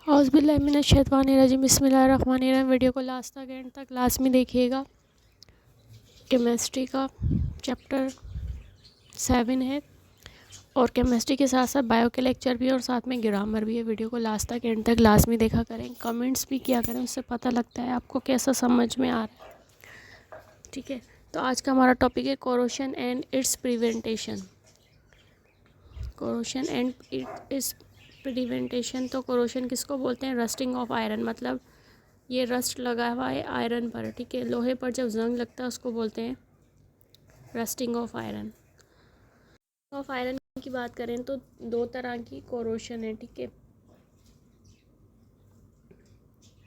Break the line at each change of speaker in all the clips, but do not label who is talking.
औज़ुबिल्लाहिमिनश्शैतानिर्रजीम बिस्मिल्लाहिर्रहमानिर्रहीम। वीडियो को लास्ट तक एंड तक लाजमी देखिएगा। केमिस्ट्री का चैप्टर 7 है और केमिस्ट्री के साथ साथ बायो के लेक्चर भी और साथ में ग्रामर भी है। वीडियो को लास्ट तक एंड तक लाजमी देखा करें, कमेंट्स भी किया करें, उससे पता लगता है आपको कैसा समझ में आ रहा है। ठीक है, तो आज का हमारा टॉपिक है corrosion and it's prevention. Corrosion and it's prevention. तो कोरोशन किसको बोलते हैं? रस्टिंग ऑफ आयरन, मतलब ये रस्ट लगा हुआ है आयरन पर। ठीक है, लोहे पर जब जंग लगता है उसको बोलते हैं rusting of iron. Of iron की बात करें तो दो तरह की कोरोशन है। ठीक है,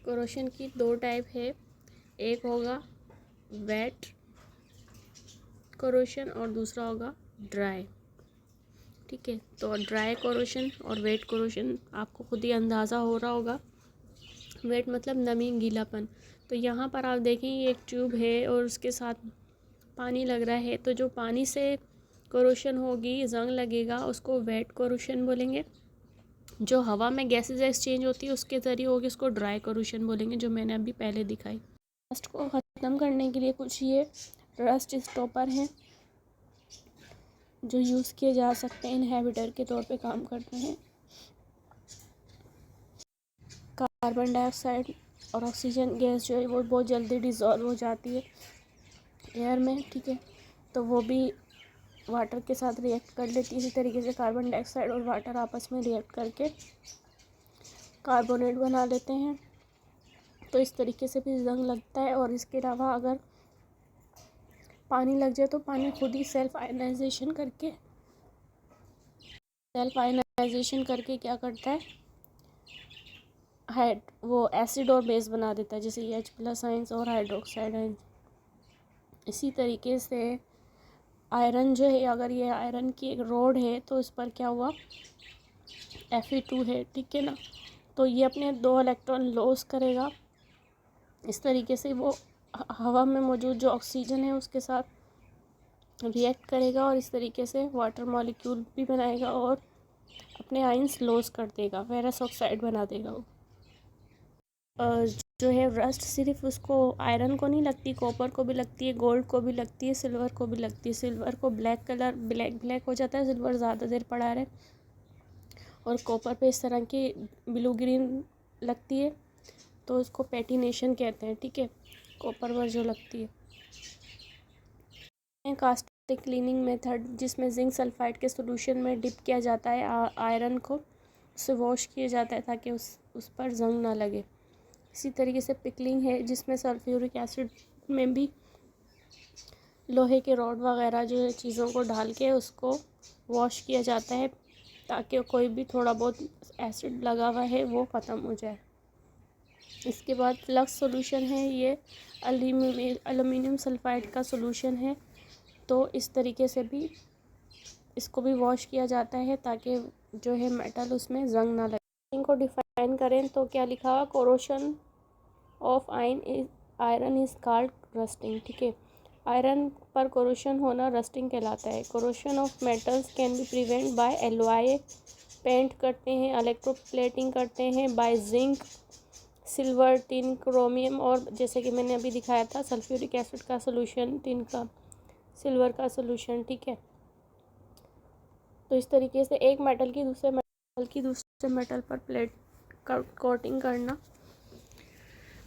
कोरोशन की दो टाइप है, एक होगा वेट कोरोशन और दूसरा होगा ड्राई। ठीक है, तो ड्राई कोरोशन और वेट कोरोशन आपको खुद ही अंदाज़ा हो रहा होगा। वेट मतलब नमी, गीलापन। तो यहाँ पर आप देखें ये एक ट्यूब है और उसके साथ पानी लग रहा है, तो जो पानी से कोरोशन होगी, जंग लगेगा, उसको वेट कोरोशन बोलेंगे। जो हवा में गैसेज एक्सचेंज होती है उसके ज़रिए होगी, उसको ड्राई कोरोशन बोलेंगे, जो मैंने अभी पहले दिखाई। रस्ट को ख़त्म करने के लिए कुछ ये रस्ट स्टॉपर हैं जो यूज़ किए जा सकते हैं, इनहिबिटर के तौर पे काम करते हैं। कार्बन डाइऑक्साइड और ऑक्सीजन गैस जो है वो बहुत जल्दी डिज़ोल्व हो जाती है एयर में। ठीक है, तो वो भी वाटर के साथ रिएक्ट कर लेती है। इसी तरीके से कार्बन डाइऑक्साइड और वाटर आपस में रिएक्ट करके कार्बोनेट बना लेते हैं, तो इस तरीके से भी जंग लगता है। और इसके अलावा अगर पानी लग जाए तो पानी खुद ही सेल्फ आयनाइजेशन करके क्या करता है, वो एसिड और बेस बना देता है, जैसे H+ आयंस और हाइड्रोक्साइड आयंस। इसी तरीके से आयरन जो है, अगर ये आयरन की एक रोड है तो इस पर क्या हुआ, Fe2 है। ठीक है ना, तो ये अपने 2 इलेक्ट्रॉन लॉस करेगा। इस तरीके से वो हवा में मौजूद जो ऑक्सीजन है उसके साथ रिएक्ट करेगा और इस तरीके से वाटर मॉलिक्यूल भी बनाएगा और अपने आयंस लॉस कर देगा, फेरस ऑक्साइड बना देगा वो। जो है रस्ट सिर्फ उसको आयरन को नहीं लगती, कॉपर को भी लगती है, गोल्ड को भी लगती है, सिल्वर को भी लगती है। सिल्वर को ब्लैक हो जाता है, सिल्वर ज़्यादा देर पड़ा रहे, और कॉपर पे इस तरह की ब्लू ग्रीन लगती है, तो उसको पैटिनेशन कहते हैं। ठीक है, कॉपर पर जो लगती है। कास्टिक क्लीनिंग मेथड, जिसमें जिंक सल्फाइड के सॉल्यूशन में डिप किया जाता है आयरन को, उससे वॉश किया जाता है ताकि उस पर जंग ना लगे। इसी तरीके से पिकलिंग है, जिसमें सल्फ्यूरिक एसिड में भी लोहे के रॉड वगैरह जो है चीज़ों को डाल के उसको वॉश किया जाता है ताकि कोई भी थोड़ा बहुत एसिड लगा हुआ है वो ख़त्म हो जाए। इसके बाद फ्लक्स सॉल्यूशन है, ये एल्युमिनियम सल्फाइड का सॉल्यूशन है, तो इस तरीके से भी इसको भी वॉश किया जाता है ताकि जो है मेटल उसमें जंग ना लगे। इनको डिफाइन करें तो क्या लिखा हुआ, corrosion of iron is called rusting. ठीक है, आयरन पर कोरोशन होना रस्टिंग कहलाता है। Corrosion of metals can be prevent by alloy paint करते हैं, इलेक्ट्रोप्लेटिंग करते हैं, by zinc, silver, tin, chromium, और जैसे कि मैंने अभी दिखाया था सल्फ्यूरिक एसिड का सोल्यूशन, टिन का, सिल्वर का सोल्यूशन। ठीक है, तो इस तरीके से एक मेटल की दूसरे मेटल पर प्लेट कोटिंग करना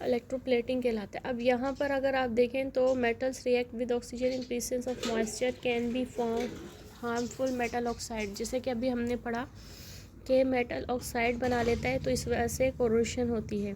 इलेक्ट्रोप्लेटिंग कहलाता है। अब यहाँ पर अगर आप देखें तो metals react with oxygen in presence of moisture can be form harmful metal oxide, जैसे कि अभी हमने पढ़ा कि मेटल ऑक्साइड बना लेता है, तो इस वजह से कोरोशन होती है।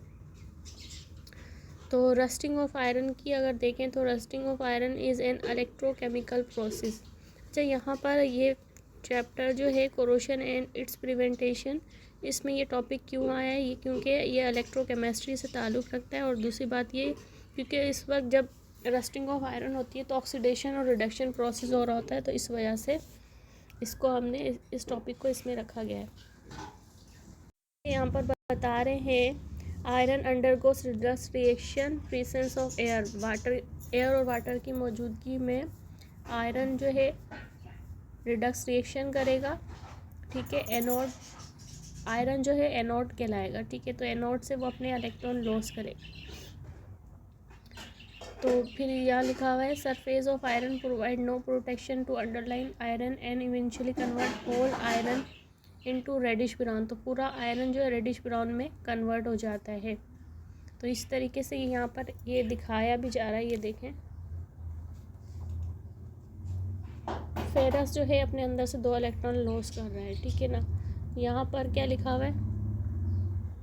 तो रस्टिंग ऑफ आयरन की अगर देखें तो rusting of iron is an electrochemical process. अच्छा, यहाँ पर ये चैप्टर जो है कोरोशन एंड इट्स प्रिवेंटेशन, इसमें ये टॉपिक क्यों आया है, ये क्योंकि ये इलेक्ट्रोकेमिस्ट्री से ताल्लुक़ रखता है। और दूसरी बात ये क्योंकि इस वक्त जब रस्टिंग ऑफ आयरन होती है तो ऑक्सीडेशन और रिडक्शन प्रोसेस हो रहा होता है, तो इस वजह से इसको हमने इस टॉपिक को इसमें रखा गया है। यहाँ पर बता रहे हैं iron undergoes Redux reaction presence of air और वाटर की मौजूदगी में आयरन जो है रिडक्स रिएक्शन करेगा। ठीक है, एनोड आयरन जो है एनोड कहलाएगा, ठीक है। तो एनोड से वो अपने इलेक्ट्रॉन लॉस करेगा। तो फिर यहाँ लिखा हुआ है surface of iron provide no protection to underline iron and eventually convert whole iron into reddish brown. तो पूरा आयरन जो है रेडिश ब्राउन में कन्वर्ट हो जाता है। तो इस तरीके से यहाँ पर ये दिखाया भी जा रहा है, ये देखें। फेरस जो है अपने अंदर से 2 इलेक्ट्रॉन लॉस कर रहा है, ठीक है ना। यहाँ पर क्या लिखा हुआ है,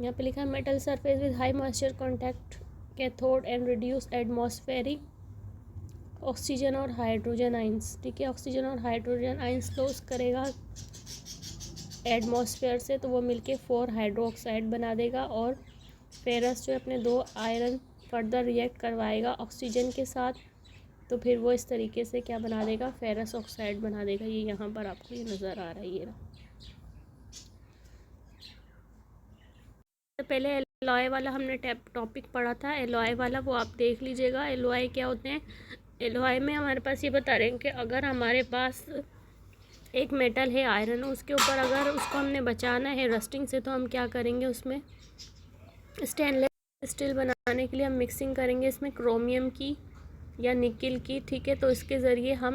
यहाँ पे लिखा है metal surface with high moisture contact cathode and reduce atmospheric oxygen और हाइड्रोजन आइंस, ठीक है। ऑक्सीजन और हाइड्रोजन आइंस लॉस करेगा एटमॉस्फेयर से, तो वो मिलके 4 हाइड्रोक्साइड बना देगा। और फेरस जो अपने 2 आयरन फर्दर रिएक्ट करवाएगा ऑक्सीजन के साथ, तो फिर वो इस तरीके से क्या बना देगा, फेरस ऑक्साइड बना देगा। ये यहाँ पर आपको ये नज़र आ रहा है, ये ना। तो पहले एलॉय वाला हमने टॉपिक पढ़ा था, एलॉय वाला वो आप देख लीजिएगा। एलॉय क्या होते हैं, एलॉय में हमारे पास ये बता रहे हैं कि अगर हमारे पास एक मेटल है आयरन, उसके ऊपर अगर उसको हमने बचाना है रस्टिंग से, तो हम क्या करेंगे, उसमें स्टेनलेस स्टील बनाने के लिए हम मिक्सिंग करेंगे इसमें क्रोमियम की या निकिल की, ठीक है। तो इसके ज़रिए हम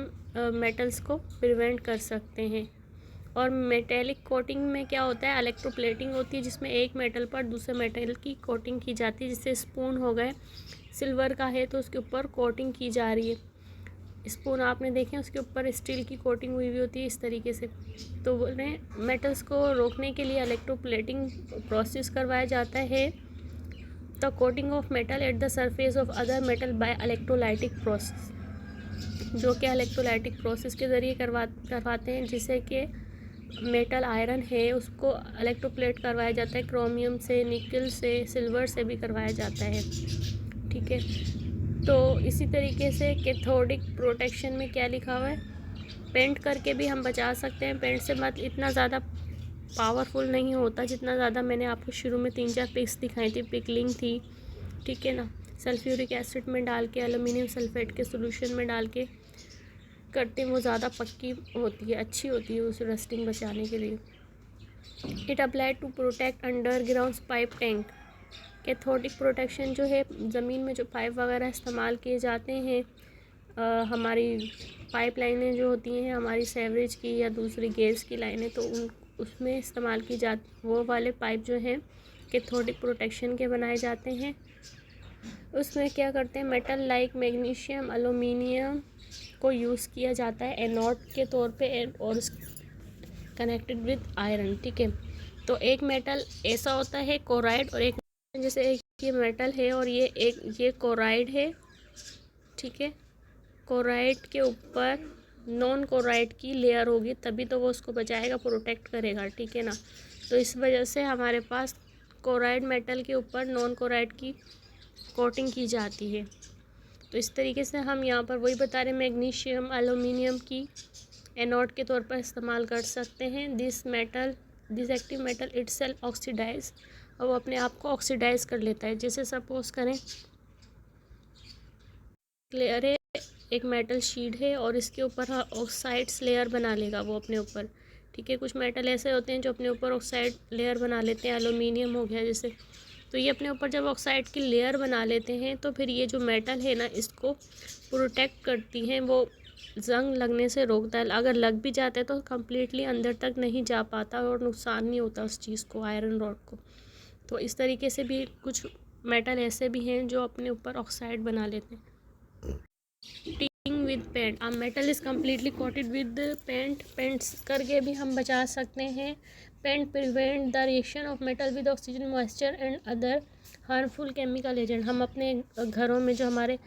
मेटल्स को प्रिवेंट कर सकते हैं। और मेटेलिक कोटिंग में क्या होता है, इलेक्ट्रोप्लेटिंग होती है, जिसमें एक मेटल पर दूसरे मेटल की कोटिंग की जाती है। जैसे स्पून हो गए, सिल्वर का है तो उसके ऊपर कोटिंग की जा रही है। स्पून आपने देखे, उसके ऊपर स्टील की कोटिंग हुई हुई होती है इस तरीके से। तो बोल रहे हैं मेटल्स को रोकने के लिए इलेक्ट्रोप्लेटिंग प्रोसेस करवाया जाता है। The coating of metal at the surface of other metal by electrolytic process, जो कि इलेक्ट्रोलाइटिक प्रोसेस के ज़रिए करवाते हैं, जिससे कि मेटल आयरन है उसको इलेक्ट्रोप्लेट करवाया जाता है। क्रोमियम से, निकल से, सिल्वर से भी करवाया जाता है, ठीक है। तो इसी तरीके से कैथोडिक प्रोटेक्शन में क्या लिखा हुआ है, पेंट करके भी हम बचा सकते हैं। पेंट से मतलब इतना ज़्यादा पावरफुल नहीं होता जितना ज़्यादा मैंने आपको शुरू में 3-4 पिक्स दिखाई थी, पिकलिंग थी, ठीक है ना। सल्फ्यूरिक एसिड में डाल के, एल्यूमिनियम सल्फेट के सोल्यूशन में डाल के करते हैं, वो ज़्यादा पक्की होती है, अच्छी होती है उस रस्टिंग बचाने के लिए। It apply to protect underground pipe tank. Cathodic protection जो है, ज़मीन में जो पाइप वगैरह इस्तेमाल किए जाते हैं, हमारी पाइप लाइनें जो होती हैं हमारी सेवरेज की या दूसरी गैस की लाइनें, तो उसमें इस्तेमाल की जाती, वो वाले पाइप जो हैं कैथोडिक प्रोटेक्शन के बनाए जाते हैं। उसमें क्या करते हैं, मेटल लाइक मैग्नीशियम, एल्यूमिनियम को यूज़ किया जाता है एनोड के तौर पे और कनेक्टेड विद आयरन, ठीक है। तो एक मेटल ऐसा होता है कोराइड, और एक जैसे एक ये मेटल है और ये कोराइड है, ठीक है। कोराइड के ऊपर नॉन कोराइड की लेयर होगी, तभी तो वो उसको बचाएगा, प्रोटेक्ट करेगा, ठीक है ना। तो इस वजह से हमारे पास कोराइड मेटल के ऊपर नॉन कोराइड की कोटिंग की जाती है। तो इस तरीके से हम यहाँ पर वही बता रहे हैं, मैग्नीशियम, एल्यूमिनियम की एनोड के तौर पर इस्तेमाल कर सकते हैं। This active metal itself oxidise, और वो अपने आप को ऑक्सीडाइज कर लेता है। जैसे सपोज करें लेयर है, एक मेटल शीट है और इसके ऊपर ऑक्साइड्स लेयर बना लेगा वो अपने ऊपर, ठीक है। कुछ मेटल ऐसे होते हैं जो अपने ऊपर ऑक्साइड लेयर बना लेते हैं, एल्यूमिनियम हो गया जैसे। तो ये अपने ऊपर जब ऑक्साइड की लेयर बना लेते हैं, तो फिर ये जो मेटल है ना, इसको प्रोटेक्ट करती हैं, वो जंग लगने से रोकता है। अगर लग भी जाता है तो कम्प्लीटली अंदर तक नहीं जा पाता और नुकसान नहीं होता उस चीज़ को, आयरन रॉड को। तो इस तरीके से भी कुछ मेटल ऐसे भी हैं जो अपने ऊपर ऑक्साइड बना लेते हैं। टिंग विद पेंट, अब metal is completely coated with paints करके भी हम बचा सकते हैं। Paint prevent the reaction of metal with oxygen, moisture and other harmful chemical agent. हम अपने घरों में जो हमारे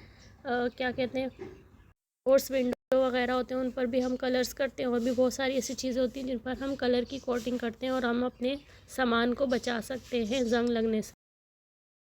क्या कहते हैं, डोर्स, विंडो वगैरह होते हैं, उन पर भी हम कलर्स करते हैं, और भी बहुत सारी ऐसी चीज़ें होती हैं जिन पर हम कलर की कोटिंग करते हैं, और हम अपने सामान को बचा सकते हैं जंग लगने से।